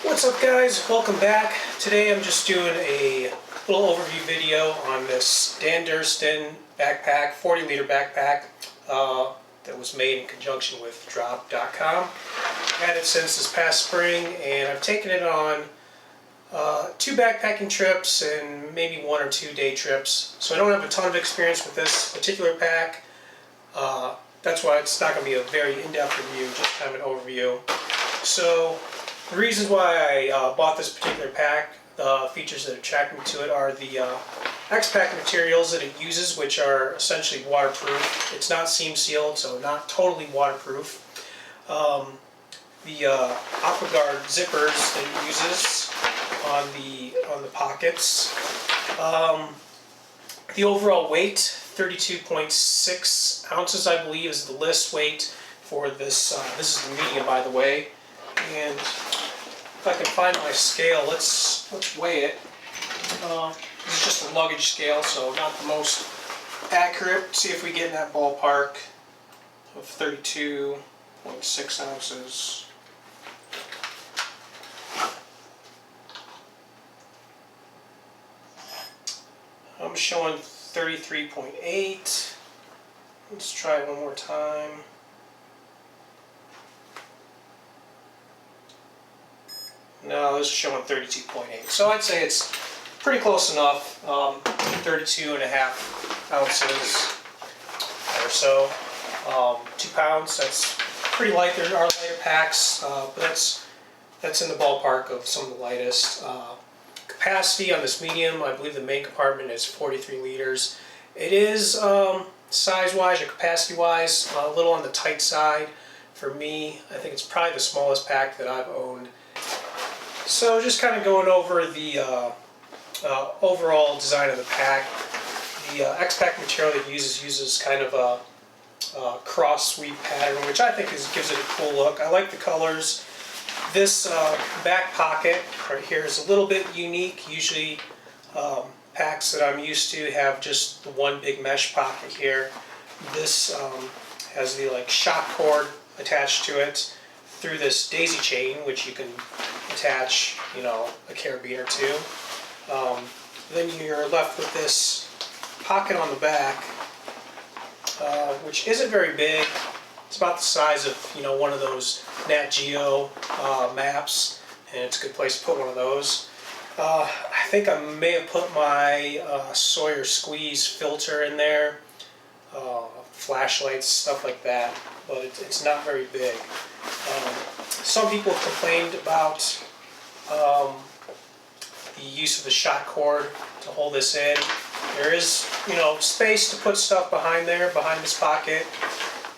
What's up, guys? Welcome back. Today I'm just doing a little overview video on this Durston backpack, 40-liter backpack that was made in conjunction with Drop.com. I've had it since this past spring, and I've taken it on 2 backpacking trips and maybe 1 or 2 day trips. So I don't have a ton of experience with this particular pack. That's why it's not going to be a very in-depth review, just kind of an overview. So the reasons why I bought this particular pack, the features that attract me to it are the Zpacks materials that it uses, which are essentially waterproof. It's not seam sealed, so not totally waterproof. The AquaGuard zippers that it uses on the pockets. The overall weight, 32.6 ounces, I believe, is the list weight for this. This is the medium, by the way. And if I can find my scale, let's weigh it. This is just a luggage scale, so not the most accurate. See if we get in that ballpark of 32.6 ounces. I'm showing 33.8. Let's try it one more time. No, this is showing 32.8. So I'd say it's pretty close enough. 32.5 ounces or so. 2 pounds. That's pretty light. There are lighter packs, but that's in the ballpark of some of the lightest. Capacity on this medium, I believe the main compartment is 43 liters. It is size-wise or capacity-wise a little on the tight side for me. I think it's probably the smallest pack that I've owned. So just kind of going over the overall design of the pack. The Zpacks material that it uses kind of a cross sweep pattern, which I think gives it a cool look. I like the colors. This back pocket right here is a little bit unique. Usually packs that I'm used to have just the one big mesh pocket here. This has the shock cord attached to it through this daisy chain, which you can attach, a carabiner to. Then you're left with this pocket on the back, which isn't very big. It's about the size of, one of those Nat Geo maps, and it's a good place to put one of those. I think I may have put my Sawyer Squeeze filter in there, flashlights, stuff like that, but it's not very big. Some people have complained about the use of the shock cord to hold this in. There is, space to put stuff behind there, behind this pocket,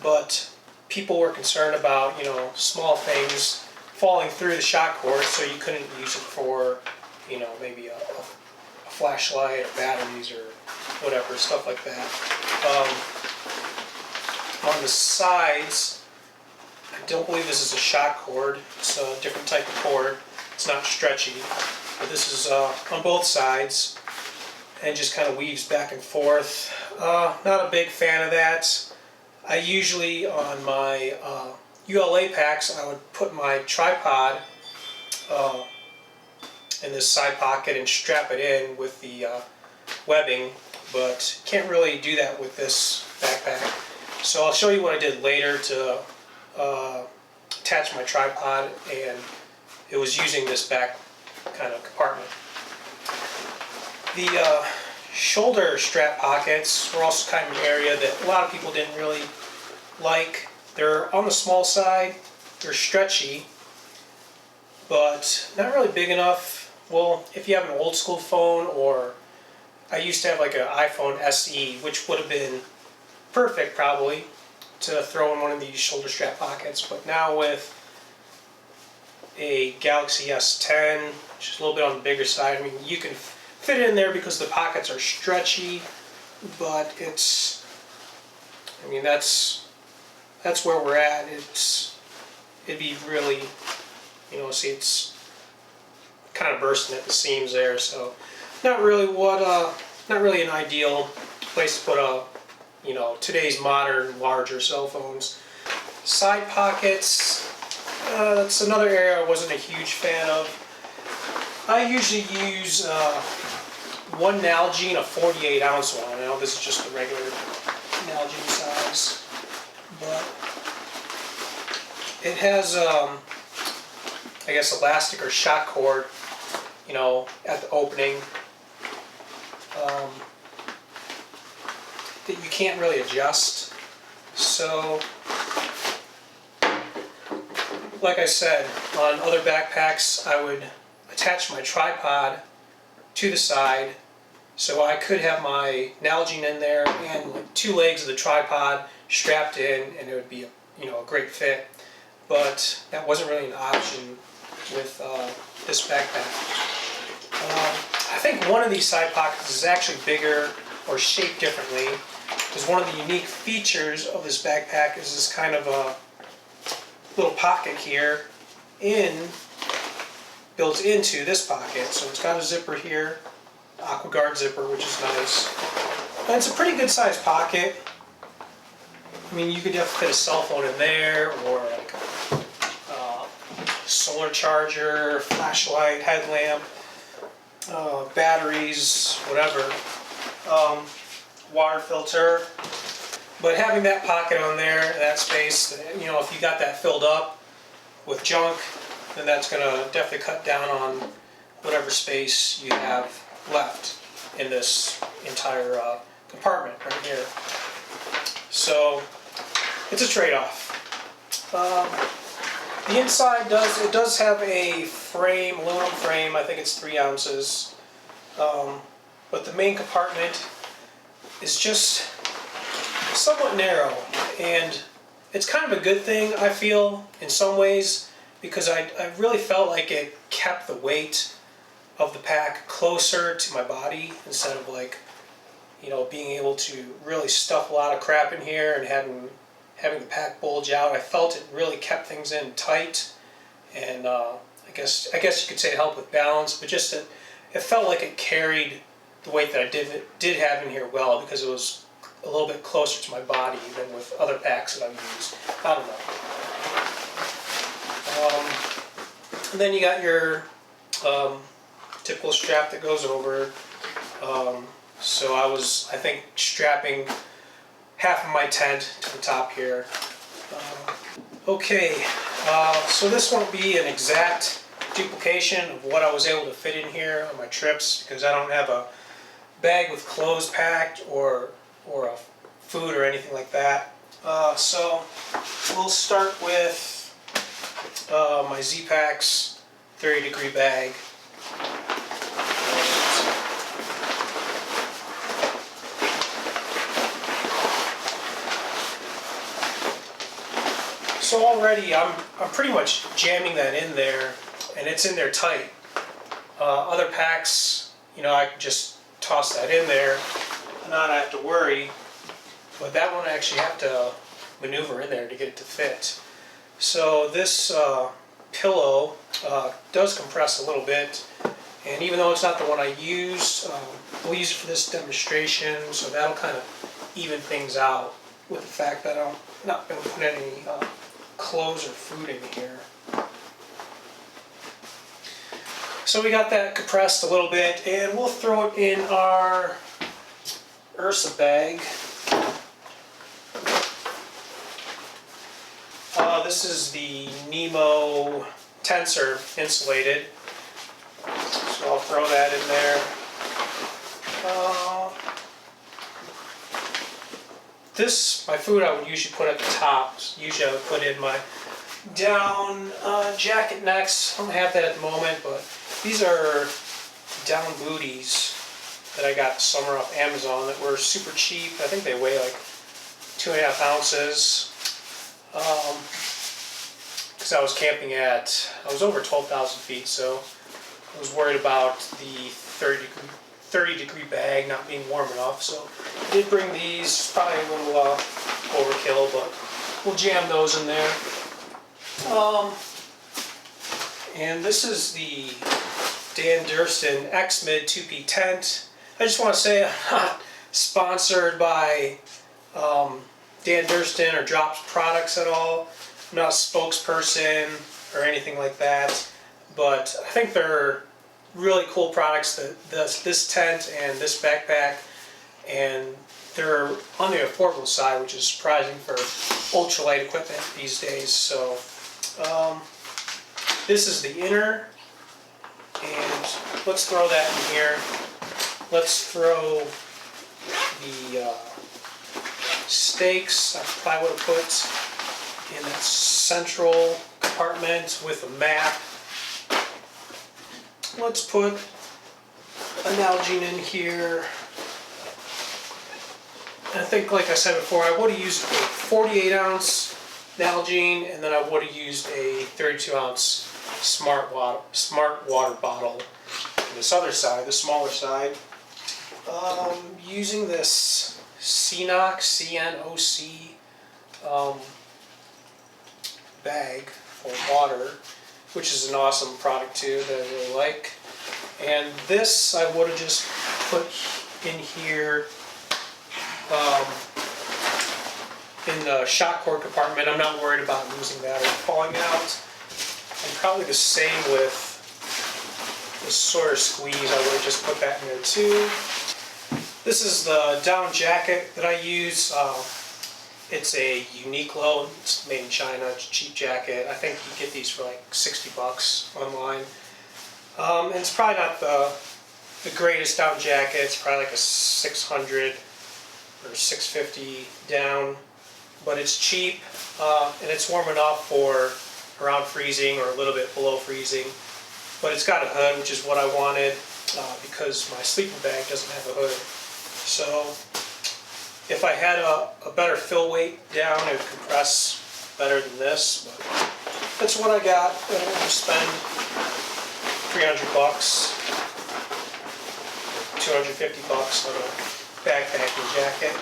but people were concerned about, small things falling through the shock cord, so you couldn't use it for, maybe a flashlight or batteries or whatever, stuff like that. On the sides, I don't believe this is a shock cord. It's a different type of cord. It's not stretchy, but this is on both sides and just kind of weaves back and forth. Not a big fan of that. I usually, on my ULA packs, I would put my tripod in this side pocket and strap it in with the webbing, but can't really do that with this backpack. So I'll show you what I did later to attach my tripod, and it was using this back kind of compartment. The shoulder strap pockets were also kind of an area that a lot of people didn't really like. They're on the small side, they're stretchy, but not really big enough. Well, if you have an old school phone, or I used to have an iPhone SE, which would have been perfect probably to throw in one of these shoulder strap pockets, but now with a Galaxy S10, which is a little bit on the bigger side, you can fit it in there because the pockets are stretchy, but that's where we're at. It'd be really, see, it's kind of bursting at the seams there, so not really an ideal place to put today's modern larger cell phones. Side pockets, That's another area I wasn't a huge fan of. I usually use one Nalgene, a 48-ounce one. I know this is just the regular Nalgene size, but it has, I guess, elastic or shock cord, you know, at the opening that you can't really adjust. So, like I said, on other backpacks, I would attach my tripod to the side so I could have my Nalgene in there and like 2 legs of the tripod strapped in, and it would be a great fit. But that wasn't really an option with this backpack. I think one of these side pockets is actually bigger or shaped differently, because one of the unique features of this backpack is this kind of a little pocket here built into this pocket. So it's got a zipper here, AquaGuard zipper, which is nice. And it's a pretty good sized pocket. I mean, you could definitely fit a cell phone in there, or like a solar charger, flashlight, headlamp, batteries, whatever, water filter. But having that pocket on there, that space, you know, if you got that filled up with junk, then that's going to definitely cut down on whatever space you have left in this entire compartment right here. So it's a trade-off. The inside does have a frame, aluminum frame. I think it's 3 ounces. But the main compartment is just somewhat narrow, and it's kind of a good thing, I feel, in some ways, because I really felt like it kept the weight of the pack closer to my body, instead of, like, you know, being able to really stuff a lot of crap in here and having the pack bulge out. I felt it really kept things in tight, and I guess you could say it helped with balance, but just it felt like it carried the weight that I did have in here well, because it was a little bit closer to my body than with other packs that I've used. I don't know. And then you got your typical strap that goes over. So I was, I think, strapping half of my tent to the top here. Okay, so this won't be an exact duplication of what I was able to fit in here on my trips, because I don't have a bag with clothes packed or a food or anything like that. So we'll start with my Zpacks 30-degree bag. So already I'm pretty much jamming that in there, and it's in there tight. Other packs, you know, I can just toss that in there and not have to worry, but that one I actually have to maneuver in there to get it to fit. So this pillow does compress a little bit, and even though it's not the one I used, we'll use it for this demonstration, so that'll kind of even things out with the fact that I'm not going to put any clothes or food in here. So we got that compressed a little bit, and we'll throw it in our Ursa bag. This is the Nemo Tensor insulated, so I'll throw that in there. My food I would usually put at the top. Usually I would put in my down jacket necks. I don't have that at the moment, but these are down booties that I got this summer off Amazon that were super cheap. I think they weigh like 2.5 ounces. Because I was camping I was over 12,000 feet, so I was worried about the 30-degree bag not being warm enough. So I did bring these, probably a little overkill, but we'll jam those in there. And this is the Dan Durston X-Mid 2P tent. I just want to say I'm not sponsored by Dan Durston or Drops products at all. I'm not a spokesperson. or anything like that, but I think they're really cool products. This tent and this backpack, and they're on the affordable side, which is surprising for ultralight equipment these days. So this is the inner, and let's throw that in here. Let's throw the stakes. I probably would have put in that central compartment with a map. Let's put a Nalgene in here. I think, like I said before, I would have used a 48-ounce Nalgene, and then I would have used a 32-ounce Smart water bottle on this other side, the smaller side. Using this CNOC, C-N-O-C bag for water, which is an awesome product too that I really like. And this I would have just put in here in the shock cord compartment. I'm not worried about losing that or falling out. And probably the same with the sort of squeeze, I would have just put that in there too. This is the down jacket that I use. It's a Uniqlo, it's made in China, it's a cheap jacket. I think you get these for like 60 bucks online. And it's probably not the greatest down jacket. It's probably like a 600 or 650 down, but it's cheap, and it's warm enough for around freezing or a little bit below freezing. But it's got a hood, which is what I wanted, because my sleeping bag doesn't have a hood. So if I had a better fill weight down, it would compress better than this. But that's what I got. I don't want to spend 300 bucks, 250 bucks on a backpacking jacket.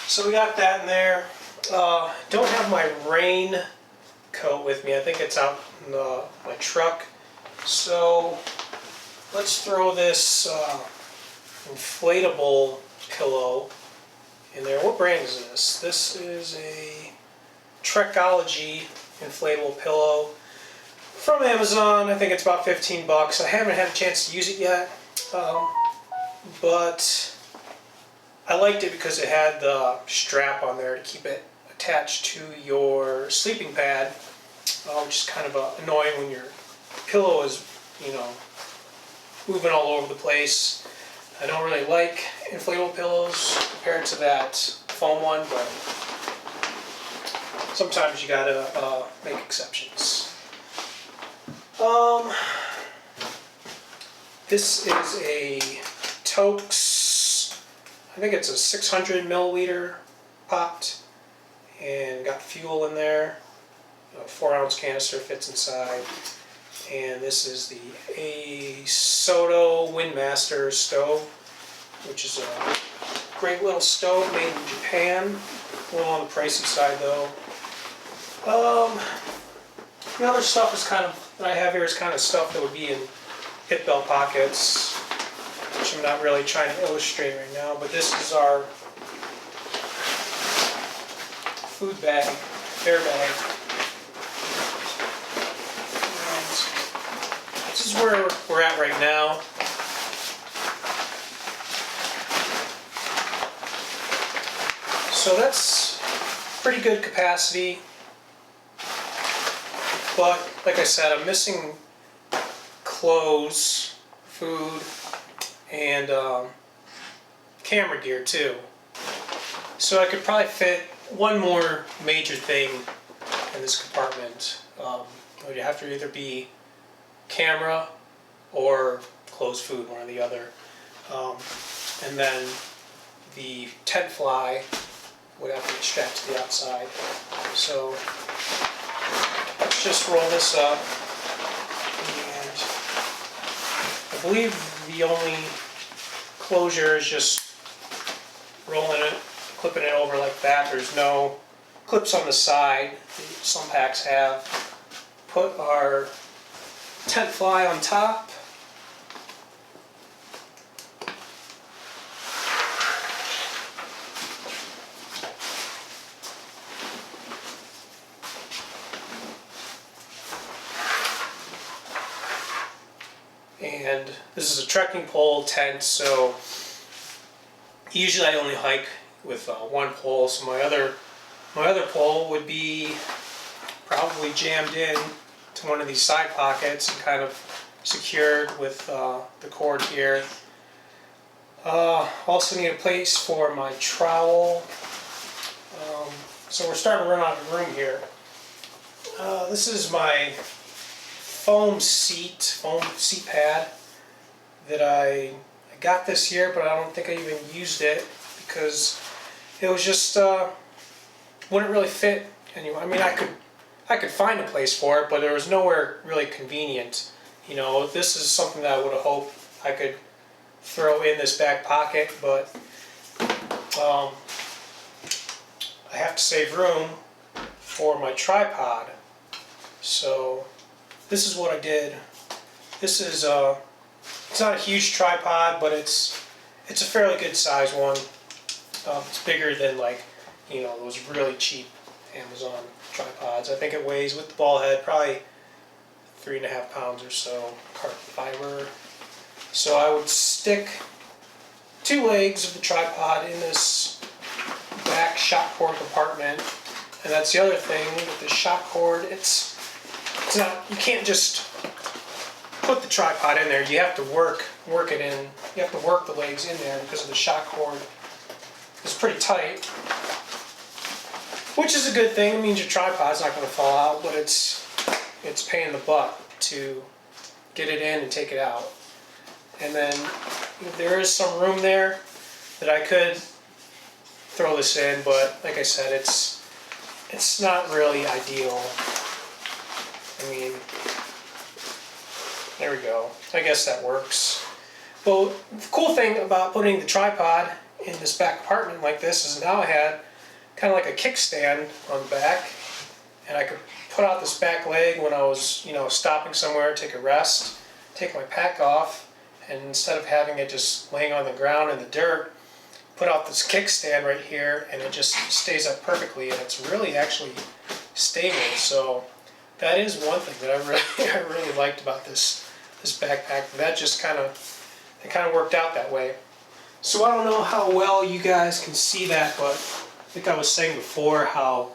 So we got that in there. Don't have my rain coat with me. I think it's out in my truck. So let's throw this inflatable pillow in there. What brand is this? This is a Trekology inflatable pillow from Amazon. I think it's about 15 bucks. I haven't had a chance to use it yet, but I liked it because it had the strap on there to keep it attached to your sleeping pad, which is kind of annoying when your pillow is, moving all over the place. I don't really like inflatable pillows compared to that foam one, but sometimes you gotta make exceptions. This is a Tokes, I think it's a 600 milliliter pot, and got fuel in there. A 4-ounce canister fits inside. And this is the Soto Windmaster stove, which is a great little stove made in Japan. A little on the pricey side though. The other stuff is that I have here is kind of stuff that would be in hip belt pockets, which I'm not really trying to illustrate right now, but this is our food bag, bear bag. This is where we're at right now. So that's pretty good capacity, but like I said, I'm missing clothes, food, and camera gear too. So I could probably fit one more major thing in this compartment. It would have to either be camera or closed food, one or the other. And then the tent fly would have to be strapped to the outside. So let's just roll this up, and I believe the only closure is just rolling it, clipping it over like that. There's no clips on the side. Some packs have. Put our tent fly on top. And this is a trekking pole tent, so usually I only hike with one pole. So my other pole would be probably jammed in to one of these side pockets and kind of secured with the cord here. Also need a place for my trowel. So we're starting to run out of room here. This is my foam seat pad that I got this year, but I don't think I even used it because it was just wouldn't really fit anyway. I mean, I could find a place for it, but there was nowhere really convenient. You know, this is something that I would have hoped I could throw in this back pocket, but I have to save room for my tripod. So this is what I did. This is it's not a huge tripod, but it's a fairly good size one. It's bigger than, like, you know, those really cheap Amazon tripods. I think it weighs, with the ball head, probably 3.5 pounds or so, carbon fiber. So I would stick 2 legs of the tripod in this back shock cord compartment, and that's the other thing with the shock cord. It's not, you can't just put the tripod in there. You have to work it in. You have to work the legs in there because of the shock cord. It's pretty tight, which is a good thing. It means your tripod's not going to fall out, but it's a pain in the butt to get it in and take it out. And then there is some room there that I could throw this in, but like I said, it's not really ideal. I mean, there we go. I guess that works. Well, the cool thing about putting the tripod in this back compartment like this is now I had kind of like a kickstand on the back, and I could put out this back leg when I was, you know, stopping somewhere, take a rest, take my pack off, and instead of having it just laying on the ground in the dirt, put out this kickstand right here, and it just stays up perfectly, and it's really actually stable. So that is one thing that I really liked about this backpack. That just kind of worked out that way. So I don't know how well you guys can see that, but I think I was saying before how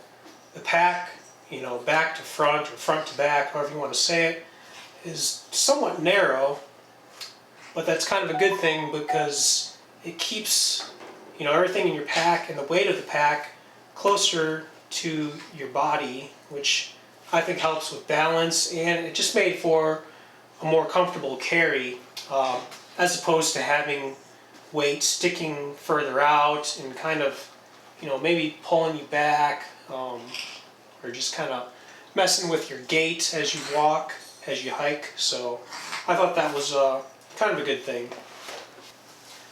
the pack, you know, back to front or front to back, however you want to say it, is somewhat narrow, but that's kind of a good thing because it keeps, you know, everything in your pack and the weight of the pack closer to your body, which I think helps with balance, and it just made for a more comfortable carry as opposed to having weight sticking further out and kind of, you know, maybe pulling you back or just kind of messing with your gait as you walk, as you hike. So I thought that was kind of a good thing.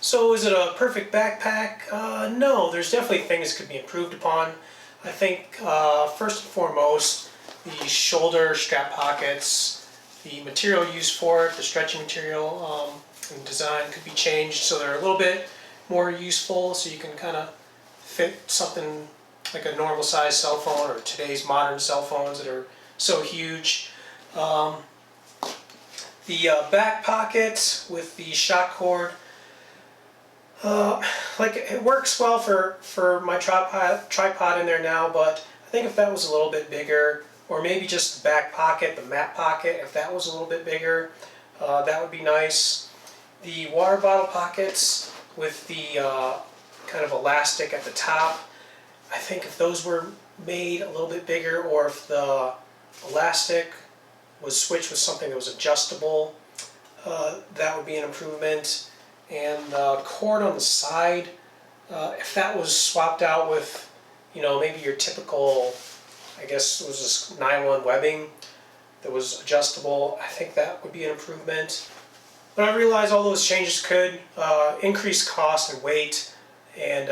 So is it a perfect backpack? No, there's definitely things that could be improved upon. I think first and foremost, the shoulder strap pockets, the material used for it, the stretching material and design could be changed so they're a little bit more useful, so you can kind of fit something like a normal size cell phone or today's modern cell phones that are so huge. The back pocket with the shock cord, like, it works well for my tripod in there now, but I think if that was a little bit bigger, or maybe just the back pocket, the mat pocket, if that was a little bit bigger, that would be nice. The water bottle pockets with the kind of elastic at the top, I think if those were made a little bit bigger, or if the elastic was switched with something that was adjustable, that would be an improvement. And the cord on the side, if that was swapped out with, you know, maybe your typical, I guess it was this nylon webbing that was adjustable, I think that would be an improvement. But I realize all those changes could increase cost and weight, and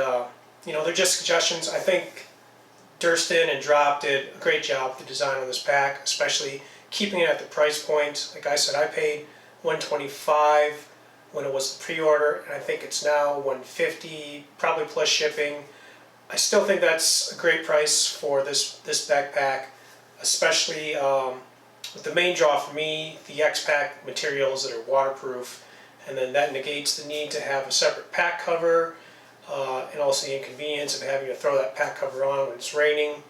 you know, they're just suggestions. I think Durston and Drop did a great job with the design of this pack, especially keeping it at the price point. Like I said, I paid $125 when it was the pre-order, and I think it's now $150, probably plus shipping. I still think that's a great price for this backpack, especially But the main draw for me, the Zpacks materials that are waterproof, and then that negates the need to have a separate pack cover, and also the inconvenience of having to throw that pack cover on when it's raining.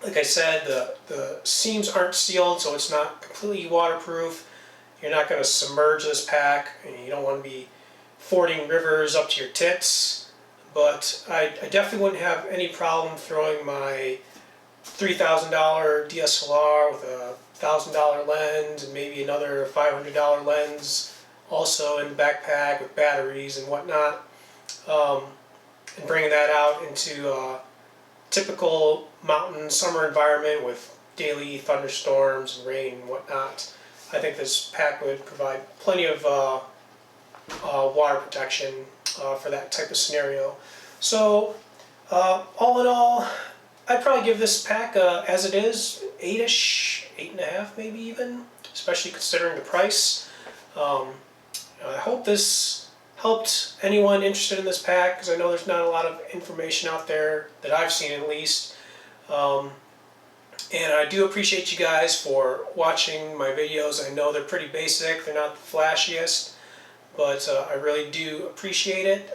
Like I said, the seams aren't sealed, so it's not completely waterproof. You're not going to submerge this pack, and you don't want to be fording rivers up to your tits. But I definitely wouldn't have any problem throwing my $3,000 DSLR with a $1,000 lens and maybe another $500 lens also in the backpack with batteries and whatnot, and bringing that out into a typical mountain summer environment with daily thunderstorms and rain and whatnot. I think this pack would provide plenty of water protection for that type of scenario. So all in all, I'd probably give this pack, as it is, 8-ish, 8.5 maybe even, especially considering the price. I hope this helped anyone interested in this pack, because I know there's not a lot of information out there that I've seen at least. And I do appreciate you guys for watching my videos. I know they're pretty basic, they're not the flashiest, but I really do appreciate it.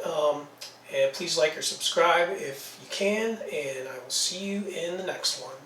And please like or subscribe if you can, and I will see you in the next one.